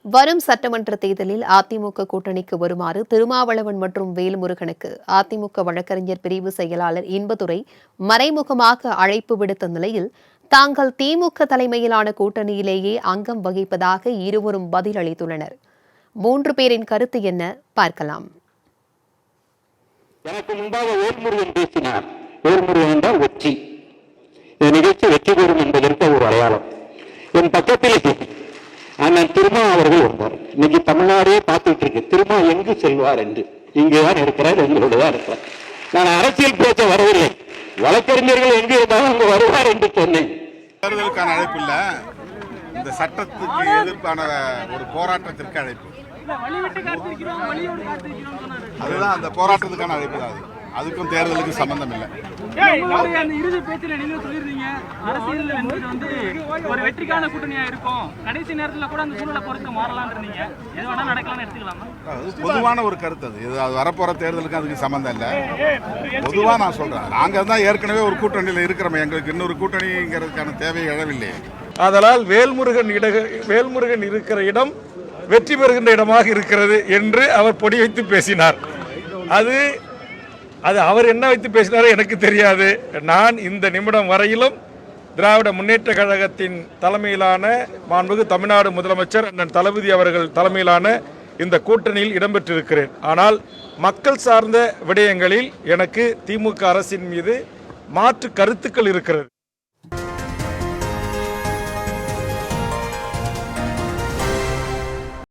வரும் சட்டமன்ற தேர்தலில் அதிமுக கூட்டணிக்கு வருமாறு திருமாவளவன் மற்றும் வேல்முருகனுக்கு அதிமுக வழக்கறிஞர் பிரிவு செயலாளர் இன்பதுரை மறைமுகமாக அழைப்பு விடுத்த நிலையில் தாங்கள் திமுக தலைமையிலான கூட்டணியிலேயே அங்கம் வகிப்பதாக இருவரும் பதிலளித்துள்ளனர். 3 பேரின் கருத்து என்ன பார்க்கலாம். எனக்கு முன்பாக வேல்முருகன் பேசினார். வேல்முருகன் என்றால் வெற்றி. இந்த நிகழ்ச்சி வெற்றி பெறும் என்பதற்கு ஒரு அடையாளம். என் பக்கத்தில் அண்ணன் திருமா அவர்கள் வந்தார். இன்னைக்கு தமிழ்நாடே பார்த்துட்டு இருக்கு திருமா எங்கு செல்வார் என்று. இங்கேதான் இருக்கிறார், எங்களோடு தான் இருக்கிறார். நான் அரசியல் பேச வரவில்லை, வழக்கறிஞர்கள் எங்கு இருந்தாலும் அங்கு வருவார் என்று சொன்னேன். தேர்தலுக்கான அழைப்பு இல்ல, இந்த சட்டத்துக்கு எதிர்ப்பான ஒரு போராட்டத்திற்கு அழைப்பு. அதுதான் அந்த போராட்டத்துக்கான அழைப்பு தான். அதுக்கும் தேர்தலுக்கும் சம்பந்தம் இல்லை. இறுதி பேச்சில் நீங்க சொல்லிருந்தீங்க அரசியல் வந்து ஒரு வெற்றிக்கான கூட்டணியா இருக்கும், கடைசி நேரத்தில் கூட அந்த சூழலை பொறுத்து மாறலாம் இருந்தீங்க. எது வேணா நடக்கலாம்னு எடுத்துக்கலாமா? பொதுவான ஒரு கருத்து அது வரப்போற தேர்தலுக்கு அதுக்கு சம்பந்தம் இல்லை. பொதுவா நான் சொல்றேன், நாங்க தான் ஏற்கனவே ஒரு கூட்டணியில் இருக்கிறோம், எங்களுக்கு இன்னொரு கூட்டணிங்கிறதுக்கான தேவை எழவில்லை. அதனால் வேல்முருகன் இருக்கிற இடம் வெற்றி பெறுகின்ற இடமாக இருக்கிறது என்று அவர் பொடி வைத்து பேசினார். அது அவர் என்ன வைத்து பேசினாரோ எனக்கு தெரியாது. நான் இந்த நிமிடம் வரையிலும் திராவிட முன்னேற்ற கழகத்தின் தலைமையிலான மாண்புமிகு தமிழ்நாடு முதலமைச்சர் அண்ணன் தளபதி அவர்கள் தலைமையிலான இந்த கூட்டணியில் இடம்பெற்றிருக்கிறேன். ஆனால் மக்கள் சார்ந்த விடயங்களில் எனக்கு திமுக அரசின் மீது மாற்று கருத்துக்கள் இருக்கிறது.